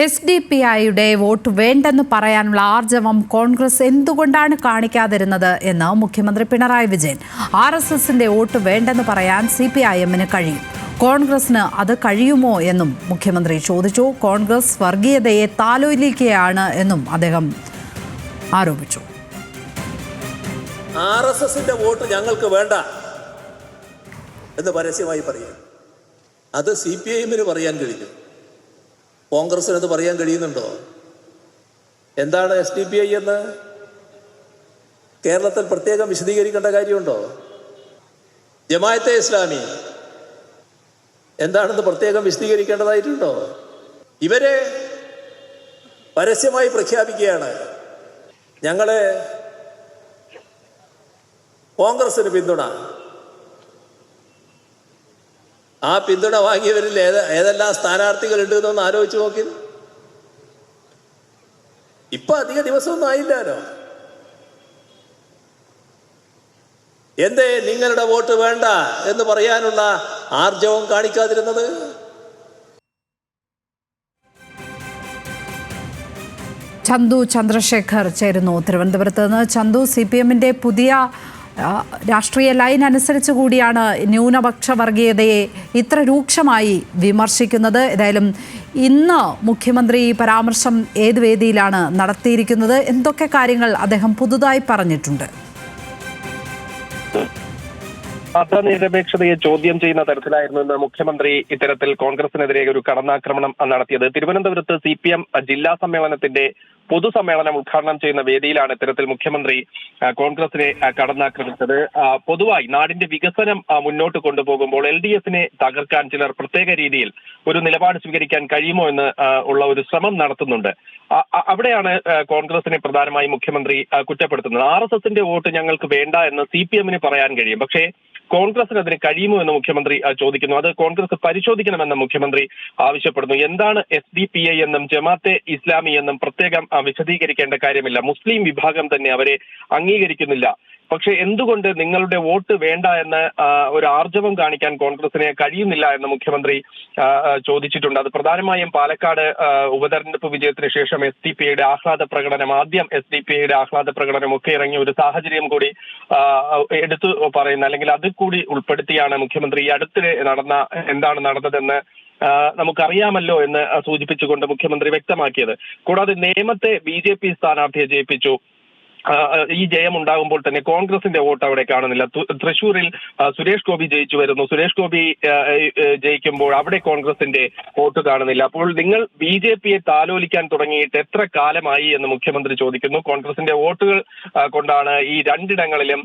SDPIയുടെ vote വേണ്ടെന്ന് പറയാനുള്ള ആർജവം കോൺഗ്രസ് എന്തുകൊണ്ടാണ് കാണിക്കാതിരുന്നത് എന്ന് മുഖ്യമന്ത്രി പിണറായി വിജയൻ. RSSന്റെ വോട്ട് വേണ്ടെന്ന് പറയാൻ CPIMന് കഴിയും. കോൺഗ്രസിന് അത് കഴിയുമോ എന്നും മുഖ്യമന്ത്രി ചോദിച്ചു. കോൺഗ്രസ് വർഗീയതയെ താലോലിക്കുകയാണ് എന്നും അദ്ദേഹം ആരോപിച്ചു. RSSന്റെ വോട്ട് ഞങ്ങൾക്ക് വേണ്ട എന്ന് പരസ്യമായി പറയാം. അത് CPIMന് പറയാൻ കഴിയും. കോൺഗ്രസിന് അത് പറയാൻ കഴിയുന്നുണ്ടോ? എന്താണ് SDPI എന്ന് കേരളത്തിൽ പ്രത്യേകം വിശദീകരിക്കേണ്ട കാര്യമുണ്ടോ? ജമാഅത്തെ ഇസ്ലാമി എന്താണെന്ന് പ്രത്യേകം വിശദീകരിക്കേണ്ടതായിട്ടുണ്ടോ? ഇവരെ പരസ്യമായി പ്രഖ്യാപിക്കുകയാണ്, ഞങ്ങള് കോൺഗ്രസിന് പിന്തുണ. ആ പിന്തുണ വാങ്ങിയവരിൽ ഏതെല്ലാം സ്ഥാനാർത്ഥികൾ ഉണ്ട് എന്നൊന്ന് ആലോചിച്ച് നോക്കി. ഇപ്പൊ അധിക ദിവസമൊന്നും ആയില്ലല്ലോ. എന്തേ നിങ്ങളുടെ വോട്ട് വേണ്ട എന്ന് പറയാനുള്ള ആർജവം കാണിക്കാതിരുന്നത്? ചന്തു ചന്ദ്രശേഖർ ചേരുന്നു തിരുവനന്തപുരത്ത് നിന്ന്. ചന്തു, CPMന്റെ പുതിയ രാഷ്ട്രീയ ലൈൻ അനുസരിച്ച് കൂടിയാണ് ന്യൂനപക്ഷ വർഗീയതയെ ഇത്ര രൂക്ഷമായി വിമർശിക്കുന്നത്. ഏതായാലും ഇന്ന് മുഖ്യമന്ത്രി ഈ പരാമർശം ഏത് വേദിയിലാണ് നടത്തിയിരിക്കുന്നത്? എന്തൊക്കെ കാര്യങ്ങൾ അദ്ദേഹം പുതുതായി പറഞ്ഞിട്ടുണ്ട്? മതനിരപേക്ഷതയെ ചോദ്യം ചെയ്യുന്ന തരത്തിലായിരുന്നു ഇന്ന് മുഖ്യമന്ത്രി ഇത്തരത്തിൽ കോൺഗ്രസിനെതിരെ ഒരു കടന്നാക്രമണം നടത്തിയത്. തിരുവനന്തപുരത്ത് CPM ജില്ലാ സമ്മേളനത്തിന്റെ പൊതുസമ്മേളനം ഉദ്ഘാടനം ചെയ്യുന്ന വേദിയിലാണ് ഇത്തരത്തിൽ മുഖ്യമന്ത്രി കോൺഗ്രസിനെ കടന്നാക്രമിച്ചത്. പൊതുവായി നാടിന്റെ വികസനം മുന്നോട്ട് കൊണ്ടുപോകുമ്പോൾ LDFനെ തകർക്കാൻ ചിലർ പ്രത്യേക രീതിയിൽ ഒരു നിലപാട് സ്വീകരിക്കാൻ കഴിയുമോ എന്ന് ഉള്ള ഒരു ശ്രമം നടത്തുന്നുണ്ട്. അവിടെയാണ് കോൺഗ്രസിനെ പ്രധാനമായും മുഖ്യമന്ത്രി കുറ്റപ്പെടുത്തുന്നത്. RSSന്റെ വോട്ട് ഞങ്ങൾക്ക് വേണ്ട എന്ന് CPMന് പറയാൻ കഴിയും, പക്ഷേ കോൺഗ്രസിന് അതിന് കഴിയുമോ എന്ന് മുഖ്യമന്ത്രി ചോദിക്കുന്നു. അത് കോൺഗ്രസ് പരിശോധിക്കണമെന്ന് മുഖ്യമന്ത്രി ആവശ്യപ്പെടുന്നു. എന്താണ് SDPI എന്നും ജമാഅത്തെ ഇസ്ലാമി എന്നും പ്രത്യേകം വിശദീകരിക്കേണ്ട കാര്യമില്ല. മുസ്ലിം വിഭാഗം തന്നെ അവരെ അംഗീകരിക്കുന്നില്ല. പക്ഷെ എന്തുകൊണ്ട് നിങ്ങളുടെ വോട്ട് വേണ്ട എന്ന് ഒരു ആർജവം കാണിക്കാൻ കോൺഗ്രസിന് കഴിയുന്നില്ല എന്ന് മുഖ്യമന്ത്രി ചോദിച്ചിട്ടുണ്ട്. അത് പ്രധാനമായും പാലക്കാട് ഉപതെരഞ്ഞെടുപ്പ് വിജയത്തിന് ശേഷം SDPIയുടെ ആഹ്ലാദ പ്രകടനം, ആദ്യം SDPIയുടെ ആഹ്ലാദ പ്രകടനം ഒക്കെ ഇറങ്ങിയ ഒരു സാഹചര്യം കൂടി എടുത്തു പറയുന്ന, അല്ലെങ്കിൽ അത് കൂടി ഉൾപ്പെടുത്തിയാണ് മുഖ്യമന്ത്രി ഈ അടുത്തിടെ എന്താണ് നടന്നതെന്ന് നമുക്കറിയാമല്ലോ എന്ന് സൂചിപ്പിച്ചുകൊണ്ട് മുഖ്യമന്ത്രി വ്യക്തമാക്കിയത്. കൂടാതെ നേമത്തെ BJP സ്ഥാനാർത്ഥിയെ ജയിപ്പിച്ചു. ഈ ജയം ഉണ്ടാകുമ്പോൾ തന്നെ കോൺഗ്രസിന്റെ വോട്ട് അവിടെ കാണുന്നില്ല. തൃശൂരിൽ സുരേഷ് ഗോപി ജയിച്ചു വരുന്നു. സുരേഷ് ഗോപി ജയിക്കുമ്പോൾ അവിടെ കോൺഗ്രസിന്റെ വോട്ട് കാണുന്നില്ല. അപ്പോൾ നിങ്ങൾ BJPയെ താലോലിക്കാൻ തുടങ്ങിയിട്ട് എത്ര കാലമായി എന്ന് മുഖ്യമന്ത്രി ചോദിക്കുന്നു. കോൺഗ്രസിന്റെ വോട്ടുകൾ കൊണ്ടാണ് ഈ രണ്ടിടങ്ങളിലും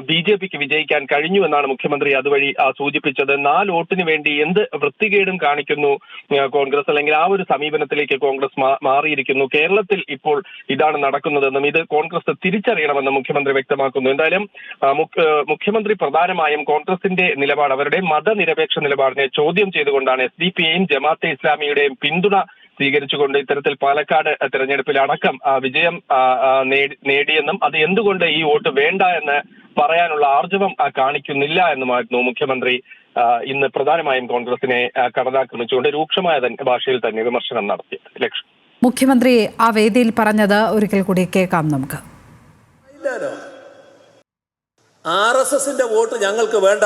BJPക്ക് വിജയിക്കാൻ കഴിഞ്ഞു എന്നാണ് മുഖ്യമന്ത്രി അതുവഴി സൂചിപ്പിച്ചത്. 4 വോട്ടിന് വേണ്ടി എന്ത് വൃത്തികേടും കാണിക്കുന്നു കോൺഗ്രസ്, അല്ലെങ്കിൽ ആ ഒരു സമീപനത്തിലേക്ക് കോൺഗ്രസ് മാറിയിരിക്കുന്നു. കേരളത്തിൽ ഇപ്പോൾ ഇതാണ് നടക്കുന്നതെന്നും ഇത് കോൺഗ്രസ് തിരിച്ചറിയണമെന്ന് മുഖ്യമന്ത്രി വ്യക്തമാക്കുന്നു. എന്തായാലും മുഖ്യമന്ത്രി പ്രധാനമായും കോൺഗ്രസിന്റെ നിലപാട്, അവരുടെ മതനിരപേക്ഷ നിലപാടിനെ ചോദ്യം ചെയ്തുകൊണ്ടാണ് SDPIയും ജമാഅത്തെ ഇസ്ലാമിയുടെയും പിന്തുണ സ്വീകരിച്ചുകൊണ്ട് ഇത്തരത്തിൽ പാലക്കാട് തെരഞ്ഞെടുപ്പിൽ അടക്കം വിജയം നേടിയെന്നും അത് എന്തുകൊണ്ട് ഈ വോട്ട് വേണ്ട എന്ന് പറയാനുള്ള ആർജവം കാണിക്കുന്നില്ല എന്നുമായിരുന്നു മുഖ്യമന്ത്രി ഇന്ന് പ്രധാനമായും കോൺഗ്രസിനെ കടന്നാക്രമിച്ചുകൊണ്ട് രൂക്ഷമായ ഭാഷയിൽ തന്നെ വിമർശനം നടത്തിയത്. ലക്ഷ്മി, മുഖ്യമന്ത്രി ആ വേദിയിൽ പറഞ്ഞത് ഒരിക്കൽ കൂടി കേൾക്കാം നമുക്ക്. RSSന്റെ വോട്ട് ഞങ്ങൾക്ക് വേണ്ട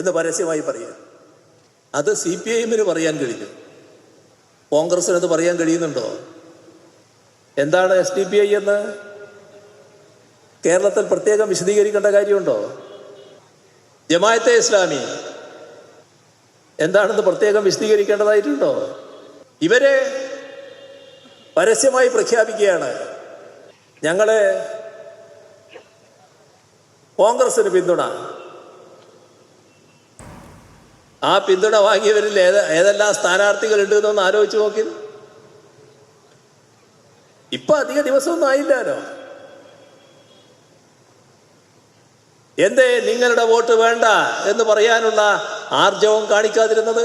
എന്ന് പരസ്യമായി പറയാം. അത് CPIMന് പറയാൻ കഴിയും. കോൺഗ്രസിന് അത് പറയാൻ കഴിയുന്നുണ്ടോ? എന്താണ് SDPI എന്ന് കേരളത്തിൽ പ്രത്യേകം വിശദീകരിക്കേണ്ട കാര്യമുണ്ടോ? ജമാഅത്തെ ഇസ്ലാമി എന്താണെന്ന് പ്രത്യേകം വിശദീകരിക്കേണ്ടതായിട്ടുണ്ടോ? ഇവരെ പരസ്യമായി പ്രഖ്യാപിക്കുകയാണ്, ഞങ്ങള് കോൺഗ്രസിന് പിന്തുണ. ആ പിന്തുണ വാങ്ങിയവരിൽ ഏതെല്ലാം സ്ഥാനാർത്ഥികൾ ഉണ്ട് എന്നൊന്ന് ആലോചിച്ച് നോക്കി. ഇപ്പൊ അധിക ദിവസമൊന്നും ആയില്ലല്ലോ. എന്തേ നിങ്ങളുടെ വോട്ട് വേണ്ട എന്ന് പറയാനുള്ള ആർജവം കാണിക്കാതിരുന്നത്?